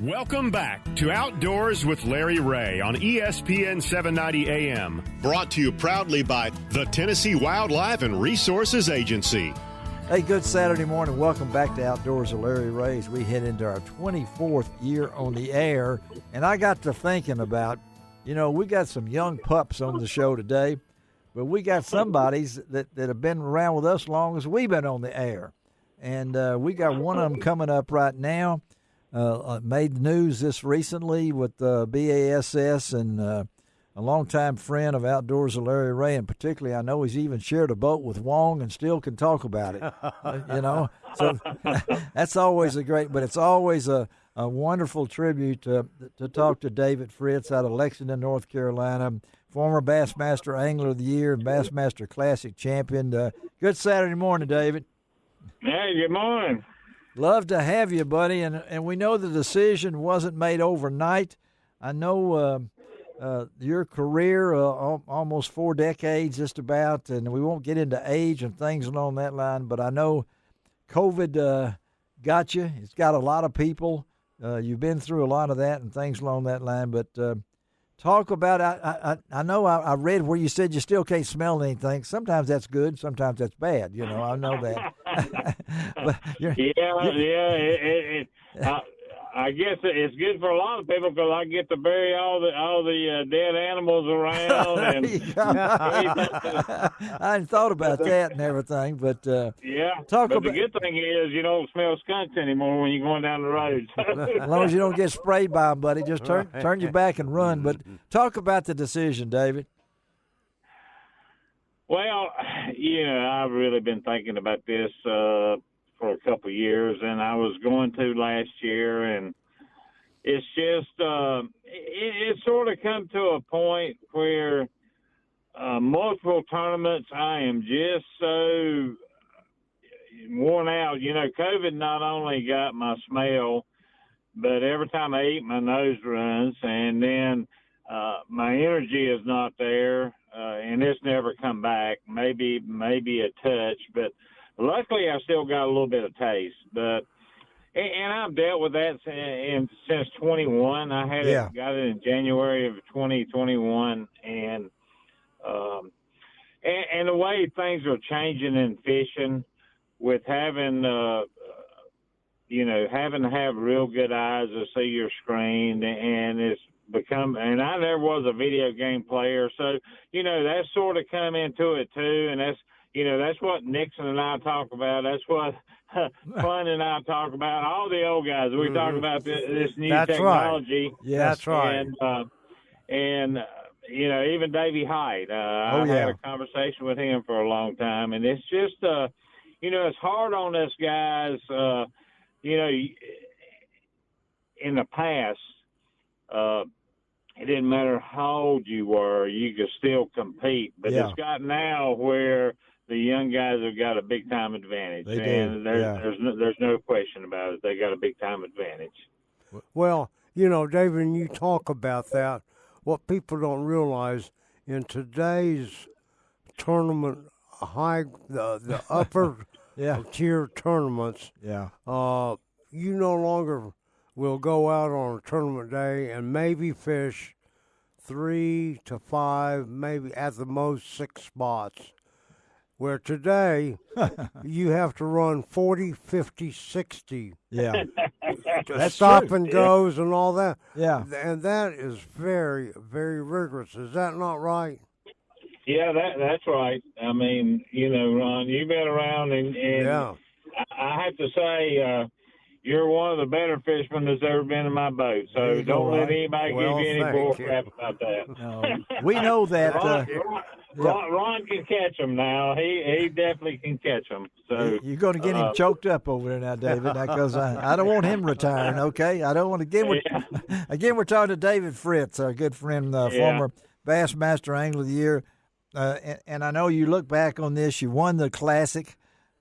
Welcome back to Outdoors with Larry Ray on ESPN 790 AM. Brought to you proudly by the Tennessee Wildlife and Resources Agency. Hey, good Saturday morning. Welcome back to Outdoors with Larry Ray as we head into our 24th year on the air. And I got to thinking about, we got some young pups on the show today, but we got somebodies that have been around with us long as we've been on the air. And we got one of them coming up right now. Made news this recently with BASS and a longtime friend of Outdoors with Larry Ray, and particularly I know he's even shared a boat with Wong and still can talk about it. So that's always but it's always a wonderful tribute to talk to David Fritts out of Lexington, North Carolina, former Bassmaster Angler of the Year and Bassmaster Classic champion. Good Saturday morning, David. Hey, good morning. Love to have you, buddy, and we know the decision wasn't made overnight. I know your career, almost 4 decades just about, and we won't get into age and things along that line, but I know COVID got you. It's got a lot of people. You've been through a lot of that and things along that line, but talk about, I know I read where you said you still can't smell anything. Sometimes that's good, sometimes that's bad. I know that. But I guess it's good for a lot of people because I get to bury all the dead animals around. And I hadn't thought about that and everything, but the good thing is you don't smell skunks anymore when you're going down the road. As long as you don't get sprayed by them, buddy, just turn your back and run. But talk about the decision, David. Well, I've really been thinking about this for a couple of years, and I was going to last year, and it's just it sort of come to a point where multiple tournaments I am just so worn out. COVID not only got my smell, but every time I eat, my nose runs, and then my energy is not there, and it's never come back. Maybe a touch, but luckily I still got a little bit of taste. And I've dealt with that since 21. I had got it in January of 2021, and the way things are changing in fishing, with having having to have real good eyes to see your screen, and it's become, and I never was a video game player, so that's sort of come into it too, and that's what Nixon and I talk about. That's what Fun and I talk about. All the old guys, we talk about this new technology. Right. Yeah, that's right. And even Davey Hyde. I had a conversation with him for a long time, and it's just, it's hard on us guys. In the past, it didn't matter how old you were, you could still compete. But it's got now where the young guys have got a big time advantage. There's no question about it. They got a big time advantage. Well, David, and you talk about that. What people don't realize in today's tournament, the upper tier tournaments, you no longer will go out on a tournament day and maybe fish 3 to 5, maybe at the most 6 spots. Where today, you have to run 40, 50, 60. Yeah. That's stop true. And goes and all that. Yeah. And that is very, very rigorous. Is that not right? Yeah, that's right. I mean, Ron, you've been around, and I have to say, you're one of the better fishermen that's ever been in my boat. So don't let anybody give you any bull crap about that. No, we know that. Ron can catch them now. He definitely can catch them. So you're going to get him choked up over there now, David, because I don't want him retiring. Okay, I don't want to Again, we're talking to David Fritts, our good friend, former Bassmaster Angler of the Year, and I know you look back on this. You won the Classic.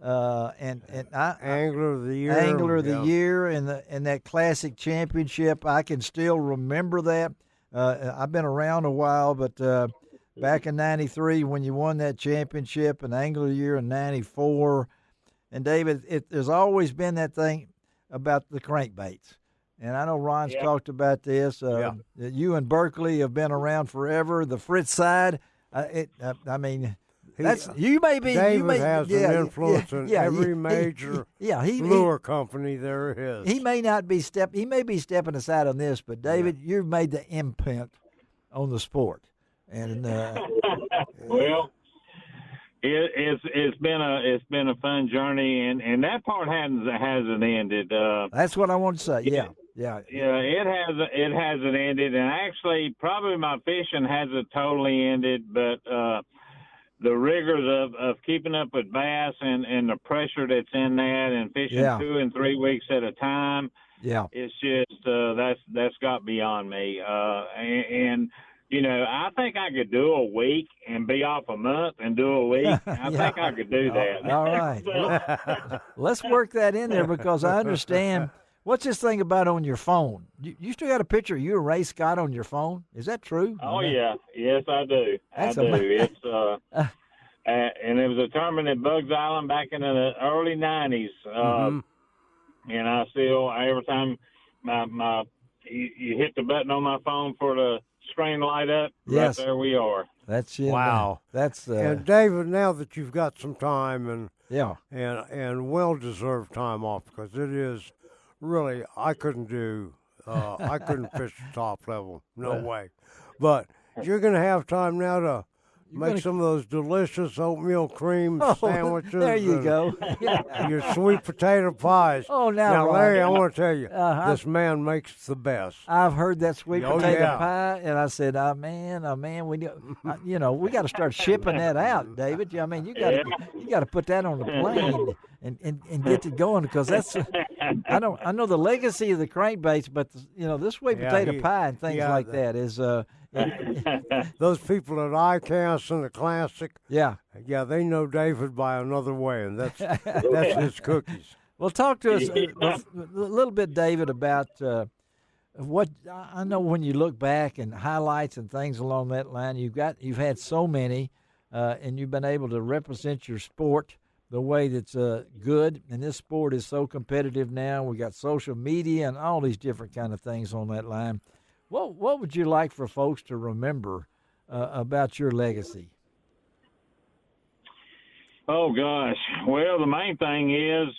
Angler of the Year, and that Classic Championship. I can still remember that. I've been around a while, but back in '93 when you won that championship, and Angler of the Year in '94, and David, there's always been that thing about the crankbaits. and I know Ron's talked about this. You and Berkeley have been around forever. The Fritts side, I mean. You may be. David has an influence in every major lure company there is. He may not be He may be stepping aside on this, but David, you've made the imprint on the sport, and well, it's been a fun journey, and that part hasn't ended. That's what I want to say. Yeah. It hasn't ended, and actually, probably my fishing hasn't totally ended, but. The rigors of keeping up with bass and the pressure that's in that and fishing 2 and 3 weeks at a time. Yeah. It's just, that's got beyond me. And, I think I could do a week and be off a month and do a week. I think I could do that. All right. Let's work that in there because I understand. What's this thing about on your phone? You still got a picture of you and Ray Scott on your phone? Is that true? Oh, yeah. Yes, I do. I do. It's and it was a tournament at Bugs Island back in the early 90s. And I still, every time you hit the button on my phone for the screen light up, right there we are. That's it. Wow. That's and David, now that you've got some time and well-deserved time off, because it is really, I couldn't fish the top level. No way. But you're going to have time now to make some of those delicious oatmeal cream sandwiches. There you go. Your sweet potato pies. Oh, now Larry, I want to tell you, this man makes the best. I've heard that sweet potato pie, and I said, man, we got to start shipping that out, David. I mean, you got to put that on the plane and get it going because that's. I know the legacy of the crankbaits, but this sweet potato pie and things like that is. Those people at ICAST and the Classic, they know David by another way, and that's his cookies. Well, talk to us a little bit, David, about what I know when you look back and highlights and things along that line. You've had so many, and you've been able to represent your sport the way that's good. And this sport is so competitive now. We got social media and all these different kind of things on that line. What would you like for folks to remember about your legacy? Oh, gosh. Well, the main thing is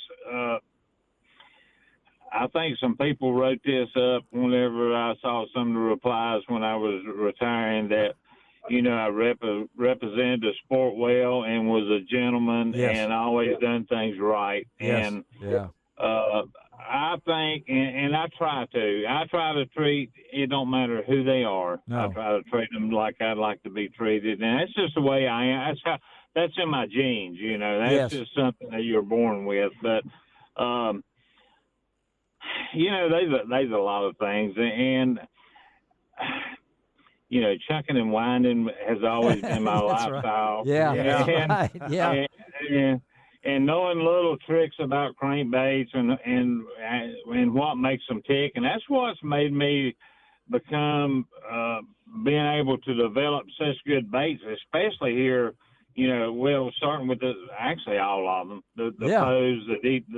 I think some people wrote this up whenever I saw some of the replies when I was retiring that, I represented the sport well and was a gentleman and always done things right. Yes. And I think, and I try to treat, it don't matter who they are. No. I try to treat them like I'd like to be treated. And that's just the way I am. That's in my genes, That's just something that you're born with. But, there's a lot of things. And, chucking and winding has always been my lifestyle. Right. And knowing little tricks about crankbaits and what makes them tick, and that's what's made me become being able to develop such good baits, especially here. Starting with actually all of them, the Poes,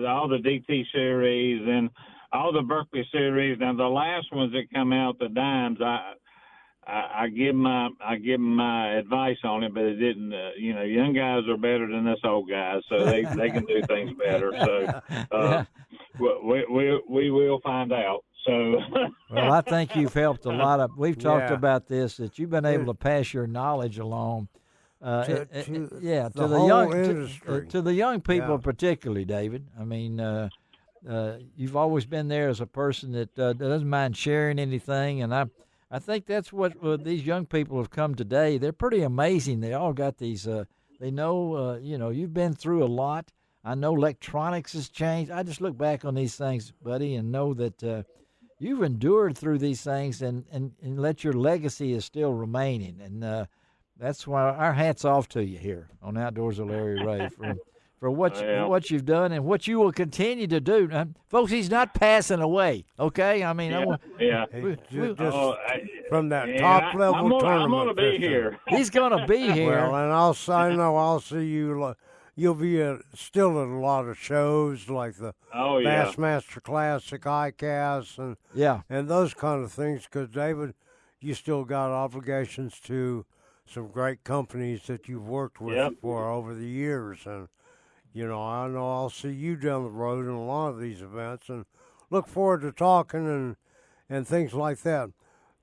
all the DT series, and all the Berkeley series. Now the last ones that come out, the dimes, I give my advice on it, but it didn't. Young guys are better than us old guys, so they can do things better. So we will find out. So well, I think you've helped a lot of. We've talked about this that you've been able to pass your knowledge along. To the young people particularly, David. I mean, you've always been there as a person that doesn't mind sharing anything, and I think that's what these young people have come today. They're pretty amazing. They all got these. They know, you've been through a lot. I know electronics has changed. I just look back on these things, buddy, and know that you've endured through these things, and let your legacy is still remaining. And that's why our hat's off to you here on Outdoors with Larry Ray for what you've done and what you will continue to do. Folks, he's not passing away, okay? I mean, from that top-level tournament. I'm going to be here. He's going to be here. Well, and I'll see you you'll be still at a lot of shows like the Bassmaster Classic, ICAST, and those kind of things. Because, David, you still got obligations to some great companies that you've worked with for over the years. And, I know I'll see you down the road in a lot of these events and look forward to talking and things like that.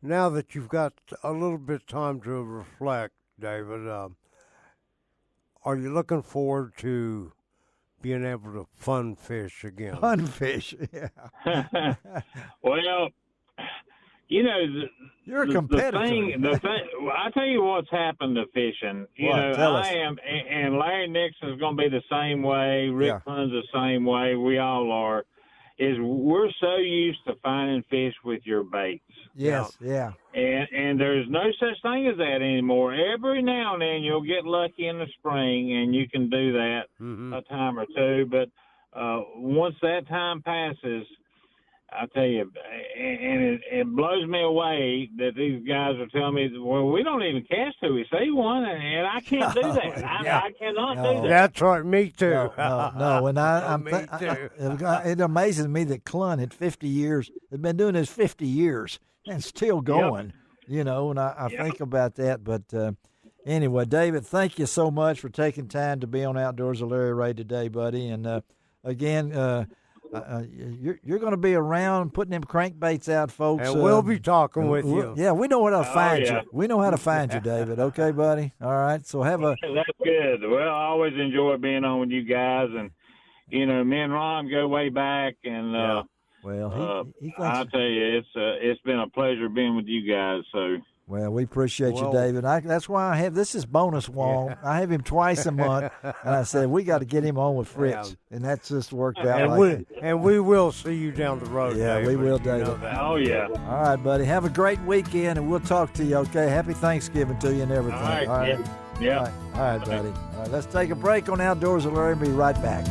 Now that you've got a little bit of time to reflect, David, are you looking forward to being able to fun fish again? Fun fish, yeah. Well, you're a competitor. The thing, I tell you what's happened to fishing. And Larry Nixon's going to be the same way. Rick Punn's the same way. We all are. Is we're so used to finding fish with your baits. Yes, yeah. And there's no such thing as that anymore. Every now and then you'll get lucky in the spring, and you can do that a time or two. But once that time passes, I tell you, and it blows me away that these guys are telling me, well, we don't even cast till we see one, and I can't do that. I cannot do that. That's right, me too. No. And it amazes me that Clun had 50 years, has been doing this 50 years, and still going, and I think about that. But anyway, David, thank you so much for taking time to be on Outdoors with Larry Ray today, buddy. And again, you're going to be around putting them crankbaits out, folks. And we'll be talking with you. Yeah, we know how to find you. We know how to find you, David. Okay, buddy? All right, so have a... That's good. Well, I always enjoy being on with you guys. And, me and Ron go way back. And, he thinks... I tell you, it's been a pleasure being with you guys, so... Well, we appreciate you, David. That's why this is bonus Wong. Yeah. I have him twice a month, and I said, we got to get him on with Fritts, and that's just worked out and we will see you down the road, David. We will, David. Oh, yeah. All right, buddy. Have a great weekend, and we'll talk to you, okay? Happy Thanksgiving to you and everything. All right. Yeah. All right, buddy. All right, let's take a break on Outdoors with Larry and be right back.